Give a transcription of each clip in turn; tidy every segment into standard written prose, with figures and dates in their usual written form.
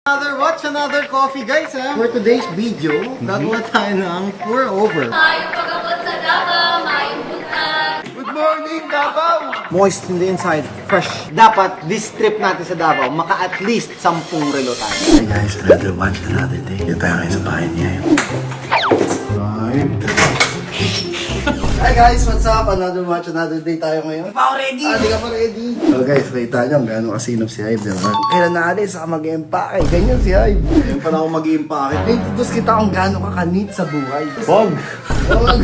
Another coffee guys ha. For today's video, gagawa tayo ng pour over. Mayong pagabot sa Davao, mayong buntag. Good morning Davao! Moist in the inside, fresh. Dapat this trip natin sa Davao, maka at least 10 relo tayo. Hey guys, another watch, another day. Dito tayo ngayon sa bahay niya. Hi guys, what's up? Another watch, another day tayo ngayon. Pa ready? Hindi ka pa ready. So guys, nakita niyo kung gaano kasinop si Hybe, diba? Kailan naalis saka mag-empake, ganyan si Hybe. Ngayon pa na ako mag-i-impake. Introduce kita kung gaano kakanit sa buhay. Bog! Bog!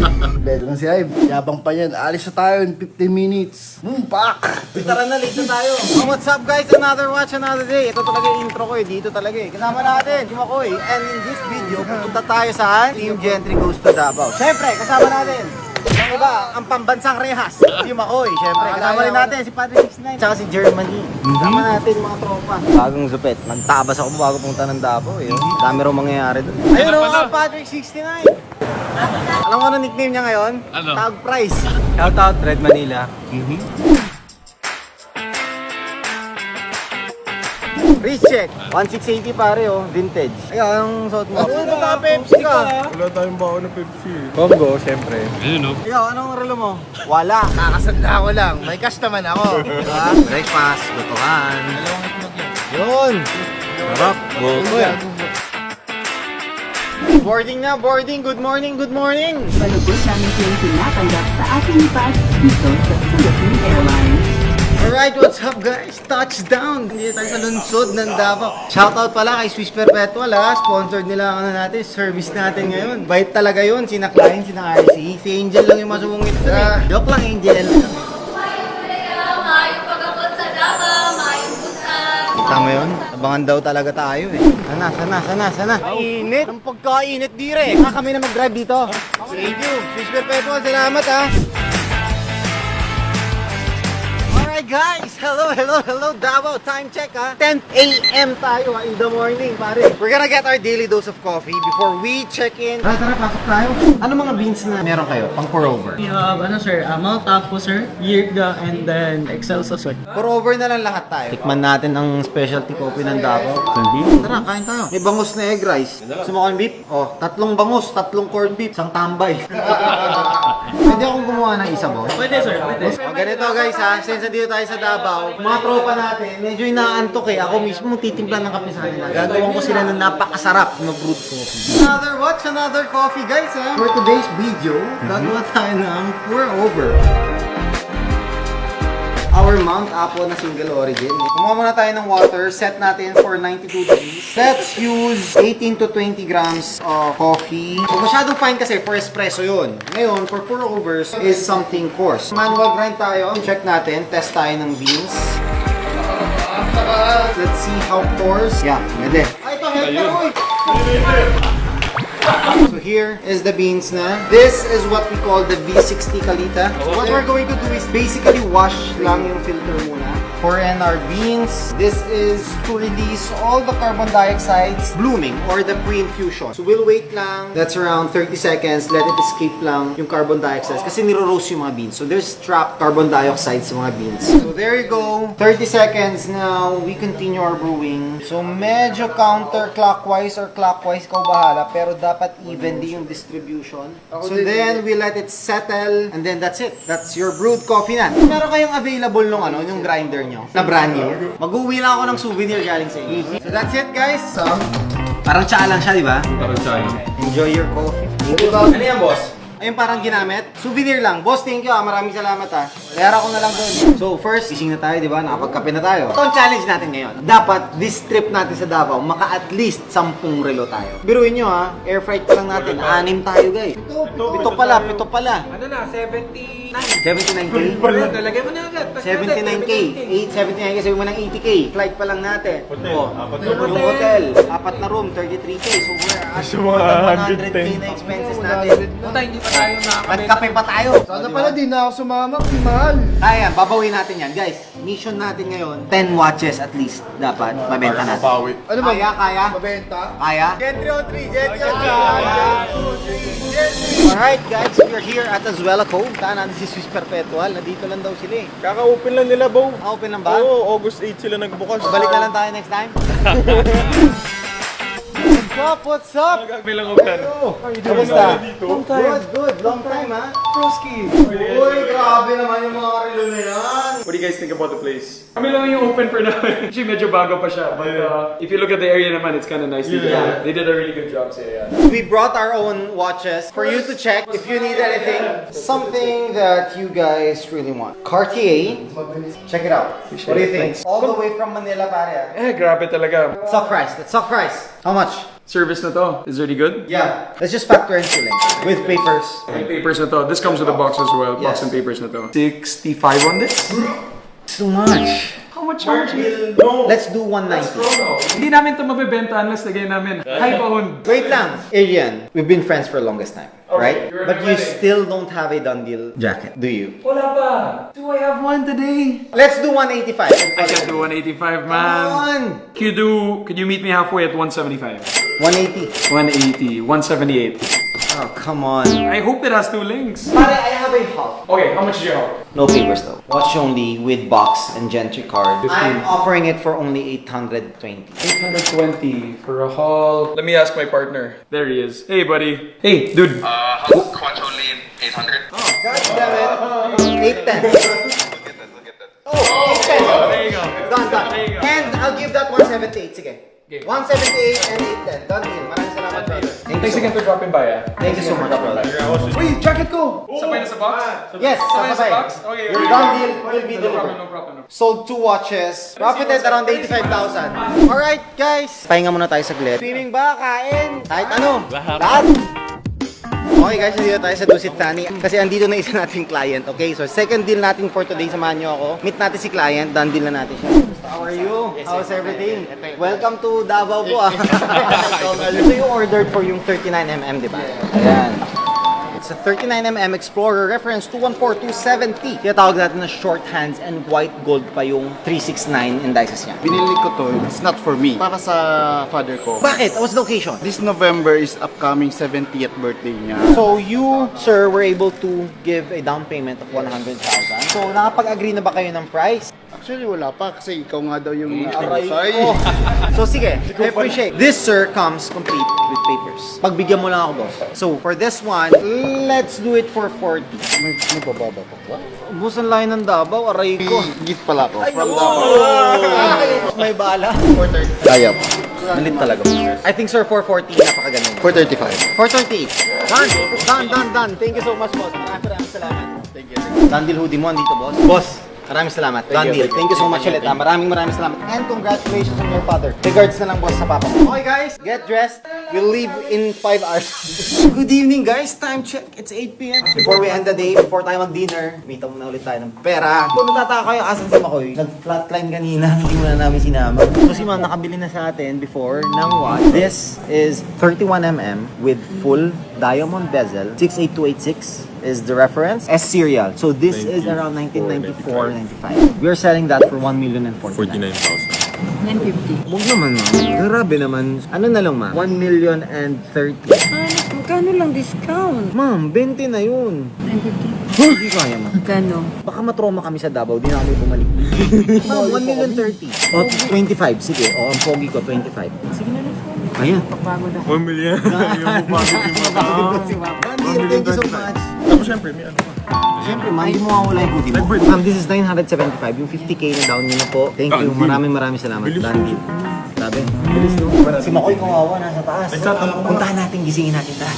Beto lang si Hybe. Yabang pa yan. Alis na tayo in 15 minutes. Pak! Tara na, late na tayo. So what's up guys? Another watch, another day. Ito talaga yung intro ko eh. Dito talaga eh. Kasama natin, si Makoy. And in this video, pupunta tayo sa Team Gentry Goes to Davao. Siyempre, kasama natin. Ang iba, ang pambansang rehas. Si Makoy, siyempre. Kasama rin natin si Padre 69. Tsaka si Germany. Kasama natin mga tropa. Bagong zupet. Nagtabas ako bago pumunta ng Davao eh. Dami rin mangyayari doon. Ayun o, Patrick 69. Alam mo ano nickname niya ngayon? Ano? Tag Price. Shout out, Red Manila. Wrist check. 1680 pare oh, vintage. Ayun, anong suot mo? Ano ba Pepsi ka? Wala tayong baon ng Pepsi. Congo, siyempre. Ayun o. Ikaw, anong relo mo? Wala. Kakasanda ko lang. May cash naman ako. Diba? Breakfast, lutuan. Yun. Sarap. Boarding na, boarding. Good morning, good morning. Palubos namin kayong tinatanggap sa ating pass dito sa Philippine Airlines. Alright, what's up guys? Touchdown! Hindi tayo sa lungsod ng Davao. Shoutout pala kay Swiss Perpetual ha. Sponsored nila ang natin, service natin ngayon. Bait talaga yun, sina Klein, sina RC. Si Angel lang yung masungit dun eh. Joke lang Angel. Mayong Korea, mayong pagabot sa Davao, mayong buntag. Kita mo yun? Abangan daw talaga tayo eh. Sana. Init. Ang pagkainit dire. Kami na mag-drive dito. Thank you. Swiss Perpetual, salamat ha. Alright guys, hello Davao, time check ha, 10 a.m. tayo ha, in the morning pare. We're gonna get our daily dose of coffee before we check in. Tara, pasok tayo. Ano mga beans na meron kayo, pang pour over? We have, sir, Maltapo, sir, Yirga, and then Excelso, sir. Pour over na lang lahat tayo. Tikman natin ang specialty coffee ng Davao. Tara, kain tayo. May bangus na egg rice. Gusto mo corned beef? Oh, 3 bangus, 3 corned beef, 1 tambay. Pwede akong gumawa ng isa boss? Pwede, sir, pwede. O, ganito guys ha, since dito tayo sa Davao, mga tropa natin, medyo inaantok eh. Ako mismo titimpla ng kape sa nila. Gagawin ko sila ng napakasarap na brewed coffee. Another watch, another coffee guys ha. For today's video, gagawa tayo ng pour over. Our Mount Apo na single origin. Kumuha muna tayo ng water, set natin for 92 degrees. Let's use 18 to 20 grams of coffee. So, masyadong fine kasi for espresso yun. Ngayon, for pour overs is something coarse. Manual grind tayo. Check natin, test tayo ng beans. Let's see how coarse. Yeah, pwede. Ay, ito, healthy. So here is the beans na. This is what we call the V60 Kalita. So what we're going to do is basically wash lang yung filter muna. Pour in our beans. This is to release all the carbon dioxides blooming or the pre-infusion. So we'll wait lang. That's around 30 seconds. Let it escape lang yung carbon dioxide kasi niro-roast yung mga beans. So there's trapped carbon dioxide sa mga beans. So there you go. 30 seconds now. We continue our brewing. So medyo counterclockwise or clockwise, ikaw bahala. Pero dapat evenly yung distribution. So then we let it settle and then that's it. That's your brewed coffee na. Kung meron kayong available nung yung grinder nyo na brand new, mag-uwi lang ako ng souvenir galing sa inyo. So that's it guys. So, parang tsaa lang siya, di ba? Parang tayo. Enjoy your coffee. Ano yan, boss? Ayun parang ginamit. Souvenir lang. Boss, thank you ah. Maraming salamat ah. Bayara ko na lang doon. So first, gising na tayo, di ba? Nakapagkape na tayo. Ito ang challenge natin ngayon. Dapat, this trip natin sa Davao, maka at least 10 relo tayo. Biruin nyo ha, air freight pa lang natin. 6 tayo guys. Pito pala. Ano na, 79. 79K? Nalagay mo na agad. 79K. 79K, sabi mo ng 80K. Flight pa lang natin. Yung hotel, 4 na room, 33K. So we're at 100K na expenses natin. Puta, hindi pa tayo nakakabenta. Kape pa tayo. Sana pala di na ako sumama, mahal. Kaya, babawin natin yan. Guys, mission natin ngayon, 10 watches at least dapat mabenta natin. Ano ba? Kaya? Mabenta? Kaya? Gentry on 3, Gentry on 3. Alright guys, we're here at Azuela Cove. Saan natin si Swiss Perpetual. Nandito lang daw sila eh. Kaka-open lang nila, Bo. Open lang ba? Oo, August 8 sila nagbukas. Balik na lang tayo next time. up? What's up? Bilang open. Kamusta? Good. Long time, ha? Broski. Uy, grabe naman yung mga relo na yan. What do you guys think about the place? Kami lang yung open for now. Actually, medyo bago pa siya. But if you look at the area naman, it's kind of nice. They did a really good job sa area. We brought our own watches for you to check if you need anything. Something that you guys really want. Cartier. Check it out. What do you think? All the way from Manila, pare. Grabe talaga. Stock price. Let's stock price. How much? Service na to. Is really good. Yeah. Let's just factor in shilling. With papers. May papers na to. This comes with a box as well. Box Yes. and papers na to. 65 on this? Too much. How much? Let's do 190. Hindi namin to mabibenta unless lagay namin high pawn. Wait lang. Arian, we've been friends for the longest time, right? you're But you recommending. still don't have a done deal jacket, do you? Wala pa. Do I have one today? Let's do 185. I can do 185, man. Come on. Could you meet me halfway at 175? 180. 180, 178. Oh, come on. I hope it has two links. Pare, I have a Hulk. Okay, how much is your help? No papers though. Watch only with box and gentry card. 15. I'm offering it for only 820. 820 for a haul. Let me ask my partner. There he is. Hey, buddy. Hey, dude. Hulk watch only 800. God damn it. 810. Oh, 810. There you go. Done. There you go. And I'll give that 178. Sige. Okay. 178 and 810. Done deal. Maraming salamat, brother. Thanks again for dropping by, ah. Thank you so much, brother. Wait, jacket ko! Sabay na sa box? Yes, Sabay na sa sabay. box? Okay, Your okay. done deal will be No problem, delivered. no problem. Sold 2 watches. Profited around 85,000. Alright, guys. Pahinga muna tayo saglit. Swimming ba? Kain? Kahit ano. Lahat. Okay guys, dito tayo sa Dusit Tani kasi andito na isa nating client, okay? So second deal natin for today, samahan nyo ako. Meet natin si client, done deal na natin siya. How are you? How's everything? Welcome to Davao po ah. So you ordered for yung 39mm, di ba? Ayan. It's a 39mm Explorer reference 214270. Tinatawag natin na short hands and white gold pa yung 369 indices niya. Binili ko to, it's not for me. Para sa father ko. Bakit? What's the occasion? This November is upcoming 70th birthday niya. So you, sir, were able to give a down payment of 100,000. So nakapag-agree na ba kayo ng price? Actually, wala pa kasi ikaw nga daw yung Aray Sorry. ko. So sige, I appreciate. This, sir, comes complete with papers. Pagbigyan mo lang ako, boss. So for this one, let's do it for 40. May bababa pa ba? Busan layo ng Davao, aray ko. Gift pala ko. From Davao. May bala. 430. Kaya po. Malit talaga. I think, sir, 440, napakagaling. 435. 438. Done. Thank you so much, boss. Maraming salamat. Thank you. Dandil hoodie mo, andito, boss. Boss, maraming salamat. Done deal. Thank you so much ulit. Maraming salamat. And congratulations on your father. Regards na lang, boss, sa papa mo. Okay, guys, get dressed. We'll leave in 5 hours. Good evening, guys. Time check. It's 8 p.m. Before we end the day, before tayo mag-dinner, meet muna ulit tayo ng pera. Kung natataka kayo, asan si Makoy? Nag-flatline kanina, hindi mo na namin sinama. So si ma'am nakabili na sa atin before ng watch. This is 31mm with full diamond bezel. 68286 is the reference. S serial. So this is around 1994-95. We are selling that for 1,049,000. 950. Huwag naman, ma'am. Grabe naman. Ano na lang, ma'am? 1,030,000. Alas, magkano lang discount? Ma'am, 20 na yun. 950. Hindi kaya, ma'am. Magkano? Baka matroma kami sa Davao, di na kami bumalik. Ma'am, 1,030,000. O, 25. Sige, o, ang pogi ko, 25. Sige na lang. Kaya. Pagbago na. 1 million. Thank you so much. Tapos syempre, may ano pa. Siyempre, ma'am, hindi mo mawala yung hoodie mo. Ma'am, this is 975. Yung 50K na down nyo na po. Thank you. Maraming salamat. Done deal. Sabi, bilis no? Si Makoy kawawa, nasa taas. Puntahan natin, gisingin natin tayo.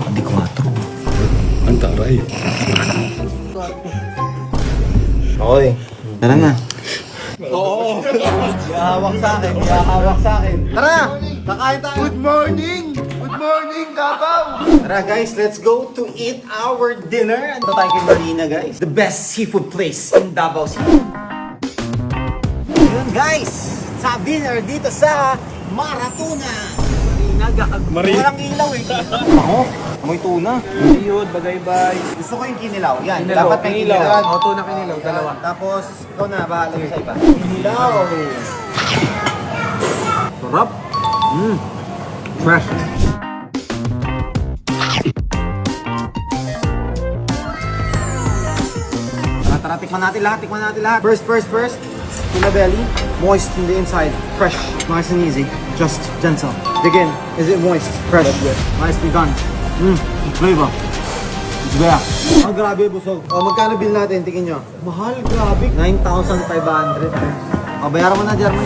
Hindi ko ato. Ang taray. Oy, tara na. Oo. Yahawak sa akin. Tara! Kakain tayo. Good morning! Good morning, Davao! Tara guys, let's go to eat our dinner. Ito tayo kay Marina guys. The best seafood place in Davao City. Yun guys, sa dinner dito sa Maratuna. Marina. Walang ilaw eh. Ako, amoy tuna. Yun, bagay-bay. Gusto ko yung kinilaw. Yan, Kinilaw, dapat may kinilaw. kinilaw. O, tuna kinilaw, dalawa. Tapos, ikaw na, bahala sa iba. Kinilaw. Sarap. Fresh. Tara, tikman natin lahat. First. Tuna belly. Moist in the inside, fresh, nice and easy. Just gentle. Dig in. Is it moist? Fresh. Nicely done. Flavor. It's there. Oh, grabe, busog. Oh, magkano bill natin? Tingin nyo. Mahal, grabe. 9,500. Oh, bayaran mo na, German.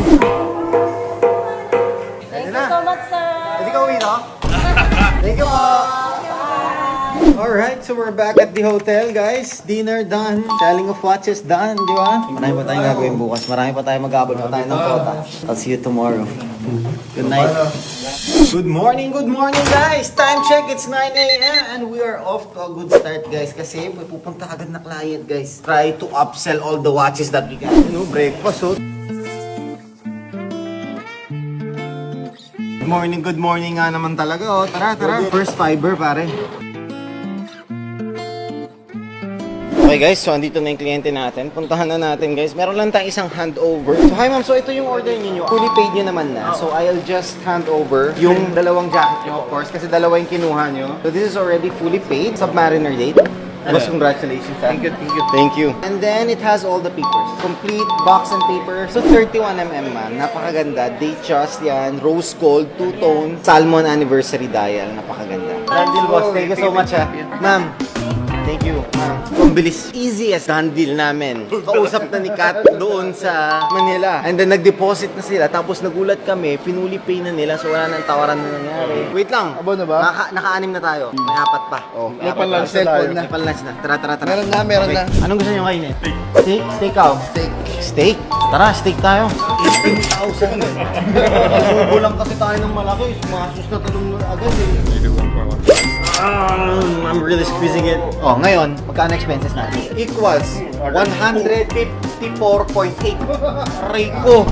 Thank you so much, sir. Pwede ka uwi, no? Thank you po. Alright, so we're back at the hotel, guys. Dinner done. Selling of watches done, di ba? Marami pa tayong gagawin bukas. Marami pa tayong mag-abot pa tayo ng kota. I'll see you tomorrow. Good night. Good morning, guys! Time check, it's 9 a.m. and we are off to a good start, guys. Kasi may pupunta agad na client, guys. Try to upsell all the watches that we can. Breakfast, oh. Good morning nga naman talaga, oh. Tara. First fiber, pare. Okay guys, so andito na yung kliyente natin. Puntahan na natin guys. Meron lang tayong isang handover. So hi ma'am, so ito yung order niyo. Fully paid niyo naman na. So I'll just hand over yung dalawang jacket niyo of course kasi dalawa yung kinuha niyo. So this is already fully paid. Submariner date. Boss, congratulations. Thank you. And then it has all the papers. Complete box and paper. So 31mm ma'am. Napakaganda. Date trust yan. Rose gold, two-tone, salmon anniversary dial. Napakaganda. Deal boss. Thank you so much ha. Ma'am. Thank you. Ang bilis. Easiest done deal namin. Kausap na ni Kat doon sa Manila. And then nag-deposit na sila. Tapos nagulat kami, pinuli pay na nila. So wala nang tawaran na nangyari. Wait lang. Abo na ba? Naka-anim na tayo. May apat pa. Oh, May apat pan-lunch pa. na tayo. May pan-lunch na. Tara. Meron na. Anong gusto nyo kainin? Steak? Steak. Steak? Tara, steak tayo. 18,000 eh. Subo lang kasi tayo ng malaki. Sumasos na talong agad eh. I'm really squeezing it. Oh, ngayon, magkano expenses natin? Equals 154.8. Rico.